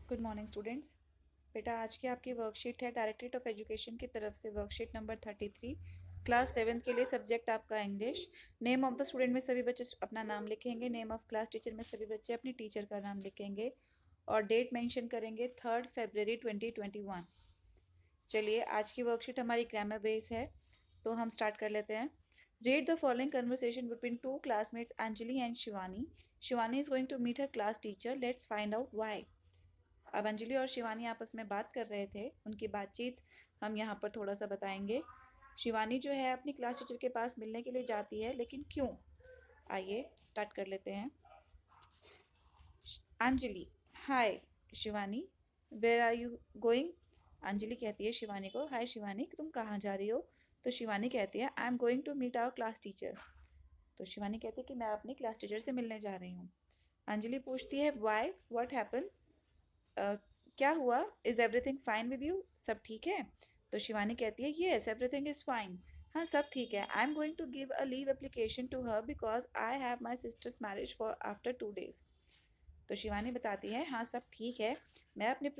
Good morning students. बेटा आज की आपकी वर्कशीट है डायरेक्टरेट ऑफ एजुकेशन की तरफ से वर्कशीट नंबर 33, क्लास 7 के लिए सब्जेक्ट आपका English. Name of the student में सभी बच्चे अपना नाम लिखेंगे, नेम ऑफ क्लास टीचर में सभी बच्चे अपनी टीचर का नाम लिखेंगे और डेट मेंशन करेंगे 3 फरवरी 2021। चलिए आज की वर्कशीट हमारी ग्रामर बेस है तो हम स्टार्ट कर लेते हैं। Read the following conversation between two classmates Anjali and Shivani. Shivani is going to meet her class teacher, let's find out why. अब अंजलि और शिवानी आपस में बात कर रहे थे, उनकी बातचीत हम यहाँ पर थोड़ा सा बताएंगे। शिवानी जो है अपनी क्लास टीचर के पास मिलने के लिए जाती है, लेकिन क्यों? आइए स्टार्ट कर लेते हैं। Anjali, hi Shivani, where are you going? Anjali कहती है शिवानी को, हाय शिवानी तुम कहाँ जा रही हो? तो शिवानी कहती है I am going to meet our class teacher. तो शिवानी कहती है कि मैं अपनी क्लास टीचर से मिलने जा रही हूँ। अंजलि पूछती है वाई, व्हाट हैपन? क्या हुआ? Is everything fine with you? सब ठीक है? तो शिवानी कहती है येस एवरीथिंग इज फाइन। हाँ सब ठीक है। I am going to give a leave application to her because I have my sister's marriage for after 2 days। तो शिवानी बताती है हाँ सब ठीक है, मैं अपने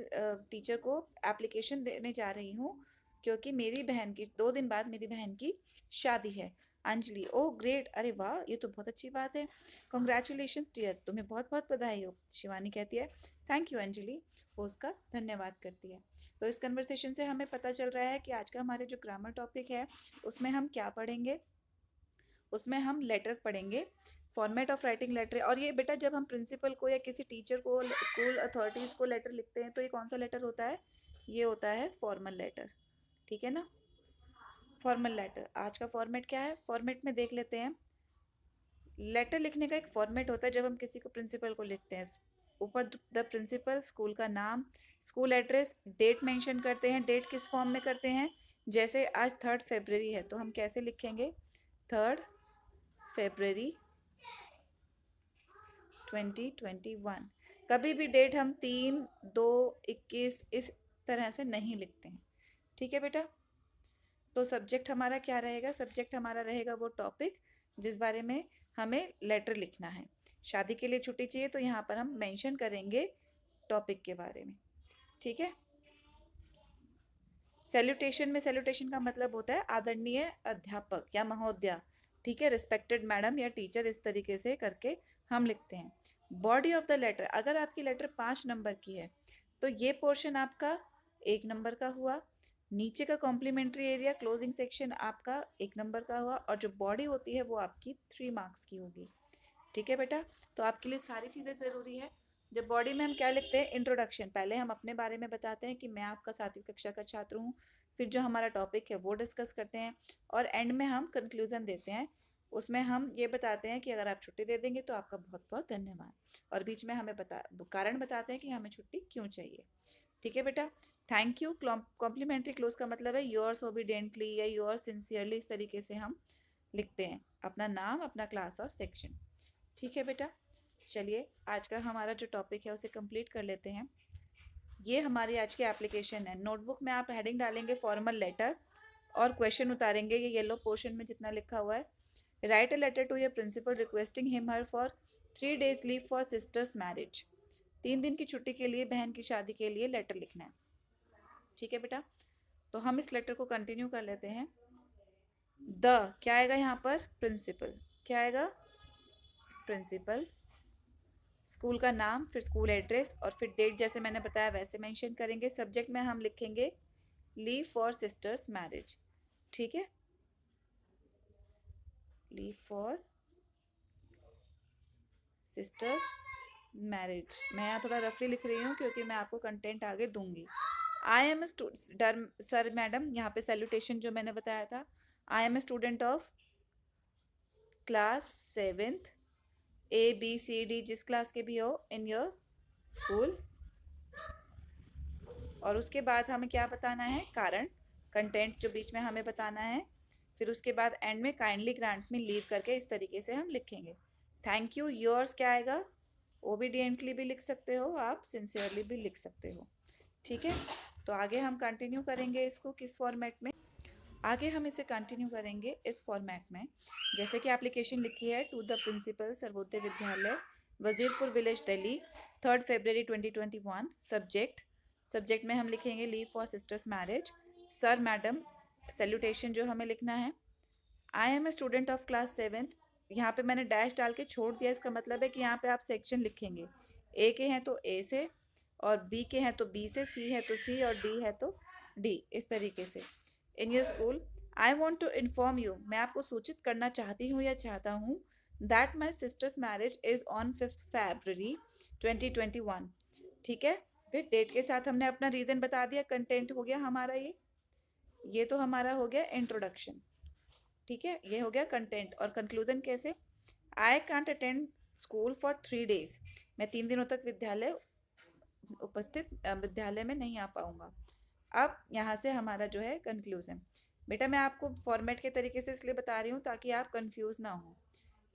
टीचर को एप्लीकेशन देने जा रही हूँ क्योंकि मेरी बहन की 2 दिन बाद मेरी बहन की शादी है। अंजलि, ओह ग्रेट, अरे वाह ये तो बहुत अच्छी बात है। कॉन्ग्रेचुलेशन डियर, तुम्हें बहुत बहुत बधाई हो। शिवानी कहती है थैंक यू अंजलि, वो उसका धन्यवाद करती है। तो इस कन्वर्सेशन से हमें पता चल रहा है कि आज का हमारे जो ग्रामर टॉपिक है उसमें हम क्या पढ़ेंगे। उसमें हम लेटर पढ़ेंगे, फॉर्मेट ऑफ राइटिंग लेटर। और ये बेटा जब हम प्रिंसिपल को या किसी टीचर को, स्कूल अथॉरिटीज को लेटर लिखते हैं तो ये कौन सा लेटर होता है? ये होता है फॉर्मल लेटर, ठीक है ना? Formal letter. आज का फॉर्मेट क्या है, फॉर्मेट में देख लेते हैं। लेटर लिखने का एक फॉर्मेट होता है जब हम किसी को प्रिंसिपल को लिखते हैं। ऊपर द प्रिंसिपल, स्कूल का नाम, स्कूल एड्रेस, डेट मेंशन करते हैं। डेट किस फॉर्म में करते हैं? जैसे आज 3 फरवरी है तो हम कैसे लिखेंगे? 3 फरवरी 2021। कभी भी डेट हम 3, 2, 21 इस तरह से नहीं लिखते हैं, ठीक है बेटा? तो सब्जेक्ट हमारा क्या रहेगा? सब्जेक्ट हमारा रहेगा वो टॉपिक जिस बारे में हमें लेटर लिखना है। शादी के लिए छुट्टी चाहिए तो यहाँ पर हम मेंशन करेंगे टॉपिक के बारे में, ठीक है? सैल्यूटेशन में, सैल्यूटेशन का मतलब होता है आदरणीय अध्यापक या महोदया, ठीक है? रिस्पेक्टेड मैडम या टीचर, इस तरीके से करके हम लिखते हैं। बॉडी ऑफ द लेटर, अगर आपकी लेटर 5 नंबर की है तो ये पोर्शन आपका 1 नंबर का हुआ। नीचे का कॉम्प्लीमेंट्री एरिया क्लोजिंग सेक्शन आपका 1 नंबर का हुआ और जो बॉडी होती है वो आपकी 3 मार्क्स की होगी, ठीक है बेटा? तो आपके लिए सारी चीज़ें ज़रूरी है। जब बॉडी में हम क्या लिखते हैं? इंट्रोडक्शन, पहले हम अपने बारे में बताते हैं कि मैं आपका 7वीं कक्षा का छात्र हूँ। फिर जो हमारा टॉपिक है वो डिस्कस करते हैं और एंड में हम कंक्लूजन देते हैं। उसमें हम ये बताते हैं कि अगर आप छुट्टी दे देंगे तो आपका बहुत बहुत धन्यवाद, और बीच में हमें कारण बताते हैं कि हमें छुट्टी क्यों चाहिए, ठीक है बेटा? थैंक यू कॉम्प्लीमेंट्री क्लोज का मतलब है योर्स ओबीडियंटली या योर्स सिंसियरली, इस तरीके से हम लिखते हैं अपना नाम, अपना क्लास और सेक्शन, ठीक है बेटा? चलिए आज का हमारा जो टॉपिक है उसे कंप्लीट कर लेते हैं। ये हमारी आज की एप्लीकेशन है। नोटबुक में आप हेडिंग डालेंगे फॉर्मल लेटर और क्वेश्चन उतारेंगे, ये येलो पोर्शन में जितना लिखा हुआ है। Write a letter to your principal requesting him her for 3 days leave for sister's marriage. 3 दिन की छुट्टी के लिए, बहन की शादी के लिए लेटर लिखना है, ठीक है बेटा? तो हम इस लेटर को कंटिन्यू कर लेते हैं। द क्या आएगा यहाँ पर? प्रिंसिपल। क्या आएगा? प्रिंसिपल। स्कूल का नाम, फिर स्कूल एड्रेस और फिर डेट जैसे मैंने बताया वैसे मेंशन करेंगे। सब्जेक्ट में हम लिखेंगे लीव फॉर सिस्टर्स मैरिज, ठीक है? Leave for sister's marriage. मैं यहाँ थोड़ा रफली लिख रही हूँ क्योंकि मैं आपको कंटेंट आगे दूंगी। आई एम सर मैडम, यहाँ पे सैल्यूटेशन जो मैंने बताया था, I am a student of class 7th, ABCD जिस क्लास के भी हो इन योर स्कूल। और उसके बाद हमें क्या बताना है? कारण, कंटेंट जो बीच में हमें बताना है। फिर उसके बाद एंड में काइंडली ग्रांट में लीव करके इस तरीके से हम लिखेंगे। थैंक यू, योर्स क्या आएगा? ओबीडियंटली भी लिख सकते हो आप, सिंसियरली भी लिख सकते हो, ठीक है? तो आगे हम कंटिन्यू करेंगे इसको किस फॉर्मेट में? आगे हम इसे कंटिन्यू करेंगे इस फॉर्मेट में, जैसे कि एप्लीकेशन लिखी है to the principal Sarvodaya Vidyalaya Wazirpur village Delhi 3 February 2021। Subject में हम लिखेंगे leave for sister's marriage. Sir madam salutation जो हमें लिखना है। I am a student of class 7th। यहाँ पे मैंने डैश डाल के छोड़ दिया, इसका मतलब है कि यहाँ पे आप सेक्शन लिखेंगे। ए के हैं तो ए से, और बी के हैं तो बी से, सी है तो सी, और डी है तो डी, इस तरीके से। In your school I want to inform you, मैं आपको सूचित करना चाहती हूँ या चाहता हूँ, that my sister's marriage is on 5 February 2021। ठीक है, फिर डेट के साथ हमने अपना रीजन बता दिया। कंटेंट हो गया हमारा ये तो हमारा हो गया इंट्रोडक्शन। ठीक है, ये हो गया कंटेंट। और कंक्लूजन कैसे? I can't attend school for 3 days, मैं 3 दिनों तक विद्यालय में नहीं आ पाऊंगा। अब यहाँ से हमारा जो है कंक्लूजन। बेटा मैं आपको फॉर्मेट के तरीके से इसलिए बता रही हूँ ताकि आप कंफ्यूज ना हो।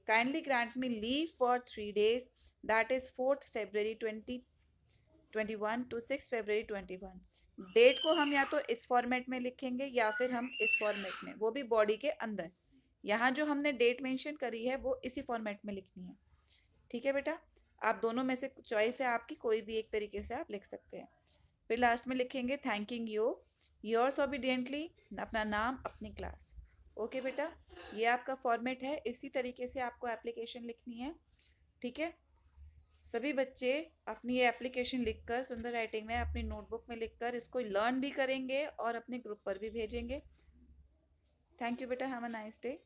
Kindly grant me leave for 3 days, that is 4 February 2021 to 6 February 21। Date को हम या तो इस फॉर्मेट में लिखेंगे या फिर हम इस फॉर्मेट में, वो भी बॉडी के अंदर। यहाँ जो हमने डेट मेंशन करी है वो इसी फॉर्मेट में लिखनी है। ठीक है बेटा, आप दोनों में से चॉइस है आपकी, कोई भी एक तरीके से आप लिख सकते हैं। फिर लास्ट में लिखेंगे थैंकिंग यू, योर्स ओबीडियंटली, अपना नाम अपनी क्लास। ओके बेटा, ये आपका फॉर्मेट है, इसी तरीके से आपको एप्लीकेशन लिखनी है। ठीक है, सभी बच्चे अपनी ये एप्लीकेशन लिखकर सुंदर राइटिंग में अपनी नोटबुक में लिखकर इसको लर्न भी करेंगे और अपने ग्रुप पर भी भेजेंगे। थैंक यू बेटा, हैव अ नाइस डे।